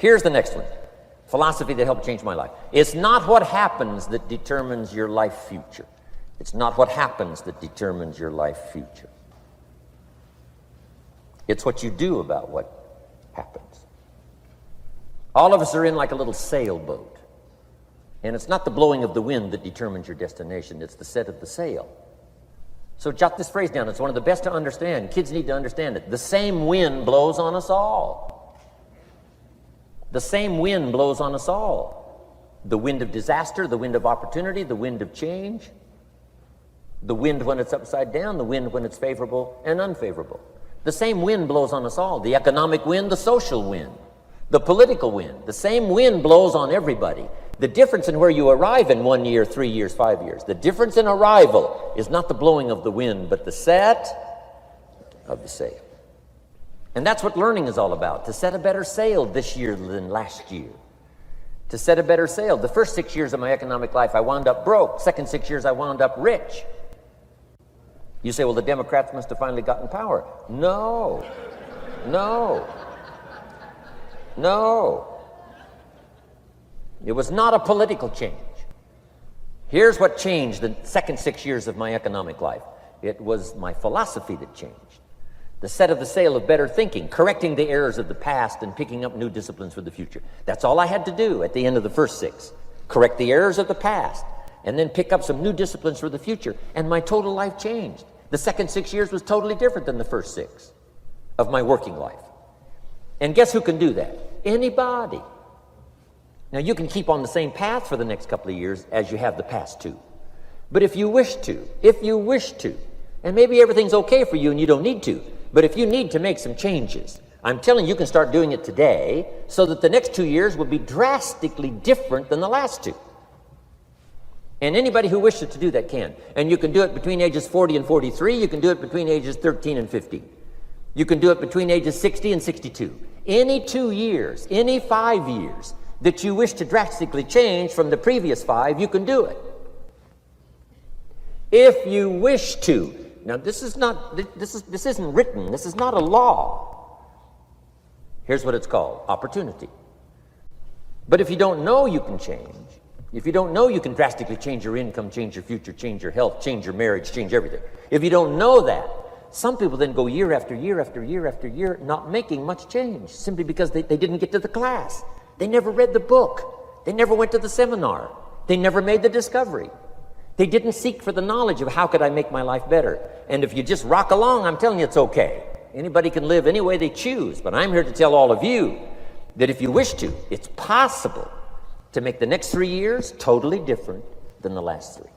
Here's the next one. Philosophy that helped change my life. It's not what happens that determines your life future. It's not what happens that determines your life future. It's what you do about what happens. All of us are in like a little sailboat. And it's not the blowing of the wind that determines your destination. It's the set of the sail. So jot this phrase down. It's one of the best to understand. Kids need to understand it. The same wind blows on us all. The same wind blows on us all. The wind of disaster, the wind of opportunity, the wind of change. The wind when it's upside down, the wind when it's favorable and unfavorable. The same wind blows on us all. The economic wind, the social wind, the political wind. The same wind blows on everybody. The difference in where you arrive in 1 year, 3 years, 5 years, the difference in arrival is not the blowing of the wind, but the set of the sail. And that's what learning is all about, to set a better sail this year than last year. To set a better sail. The first 6 years of my economic life, I wound up broke. Second 6 years, I wound up rich. You say, well, the Democrats must have finally gotten power. No. It was not a political change. Here's what changed the second 6 years of my economic life. It was my philosophy that changed. The set of the sail of better thinking, correcting the errors of the past and picking up new disciplines for the future. That's all I had to do at the end of the first 6. Correct the errors of the past and then pick up some new disciplines for the future. And my total life changed. The second 6 years was totally different than the first 6 of my working life. And guess who can do that? Anybody. Now, you can keep on the same path for the next couple of years as you have the past 2. But if you wish to, and maybe everything's okay for you and you don't need to, but if you need to make some changes, I'm telling you, you can start doing it today so that the next 2 years will be drastically different than the last 2. And anybody who wishes to do that can. And you can do it between ages 40 and 43. You can do it between ages 13 and 15. You can do it between ages 60 and 62. Any 2 years, any 5 years that you wish to drastically change from the previous 5, you can do it. If you wish to. Now, this isn't written. This is not a law. Here's what it's called: opportunity. But if you don't know you can change, if you don't know you can drastically change your income, change your future, change your health, change your marriage, change everything, if you don't know that, some people then go year after year after year after year not making much change simply because they didn't get to the class. They never read the book. They never went to the seminar. They never made the discovery. They didn't seek for the knowledge of how could I make my life better. And if you just rock along, I'm telling you it's okay. Anybody can live any way they choose. But I'm here to tell all of you that if you wish to, it's possible to make the next 3 years totally different than the last 3.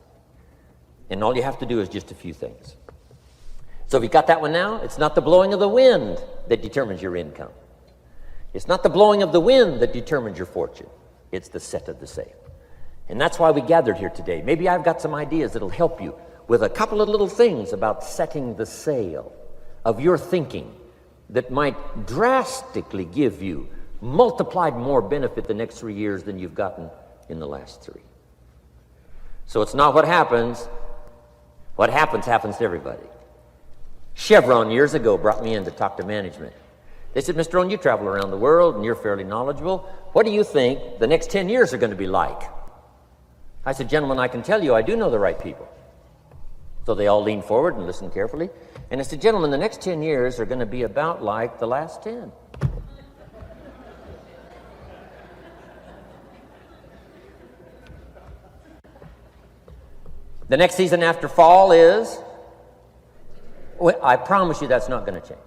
And all you have to do is just a few things. So if you got that one now, it's not the blowing of the wind that determines your income. It's not the blowing of the wind that determines your fortune. It's the set of the sail. And that's why we gathered here today. Maybe I've got some ideas that'll help you with a couple of little things about setting the sail of your thinking that might drastically give you multiplied more benefit the next 3 years than you've gotten in the last 3. So it's not what happens. What happens to everybody. Chevron years ago brought me in to talk to management. They said, Mr. Rohn, you travel around the world and you're fairly knowledgeable. What do you think the next 10 years are going to be like? I said, gentlemen, I can tell you I do know the right people. So they all leaned forward and listened carefully. And I said, gentlemen, the next 10 years are going to be about like the last 10. The next season after fall is, well, I promise you that's not going to change.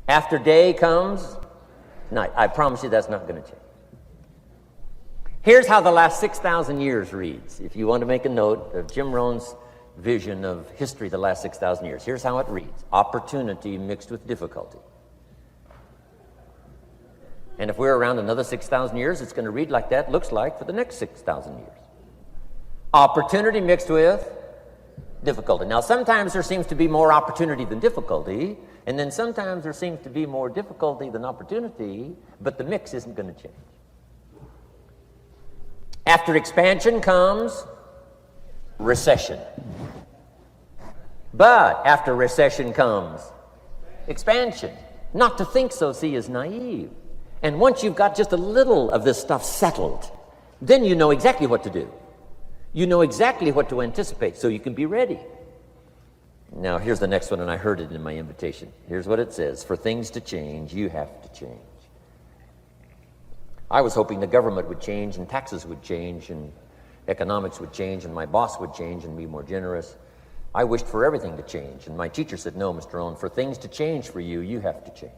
After day comes night. I promise you that's not going to change. Here's how the last 6,000 years reads. If you want to make a note of Jim Rohn's vision of history the last 6,000 years, here's how it reads. Opportunity mixed with difficulty. And if we're around another 6,000 years, it's going to read like that looks like for the next 6,000 years. Opportunity mixed with difficulty. Now, sometimes there seems to be more opportunity than difficulty, and then sometimes there seems to be more difficulty than opportunity, but the mix isn't going to change. After expansion comes recession. But after recession comes expansion. Not to think so, see, is naive. And once you've got just a little of this stuff settled, then you know exactly what to do. You know exactly what to anticipate, so you can be ready. Now, here's the next one, and I heard it in my invitation. Here's what it says. For things to change, you have to change. I was hoping the government would change, and taxes would change, and economics would change, and my boss would change and be more generous. I wished for everything to change, and my teacher said, no, Mr. Rohn, for things to change for you, you have to change.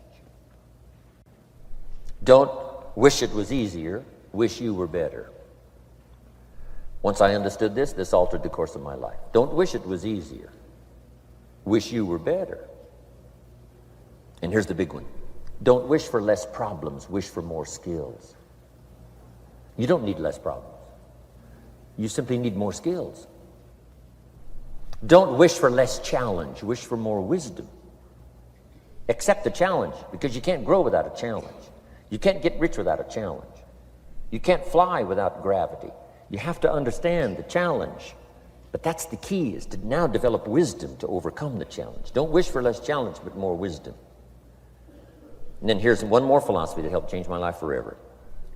Don't wish it was easier, wish you were better. Once I understood this, this altered the course of my life. Don't wish it was easier, wish you were better. And here's the big one. Don't wish for less problems, wish for more skills. You don't need less problems. You simply need more skills. Don't wish for less challenge, wish for more wisdom. Accept the challenge, because you can't grow without a challenge. You can't get rich without a challenge. You can't fly without gravity. You have to understand the challenge. But that's the key, is to now develop wisdom to overcome the challenge. Don't wish for less challenge, but more wisdom. And then here's one more philosophy that helped change my life forever.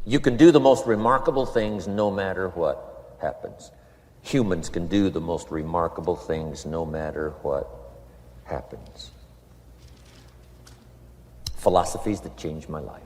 You can do the most remarkable things no matter what happens. Humans can do the most remarkable things no matter what happens. Philosophies that changed my life.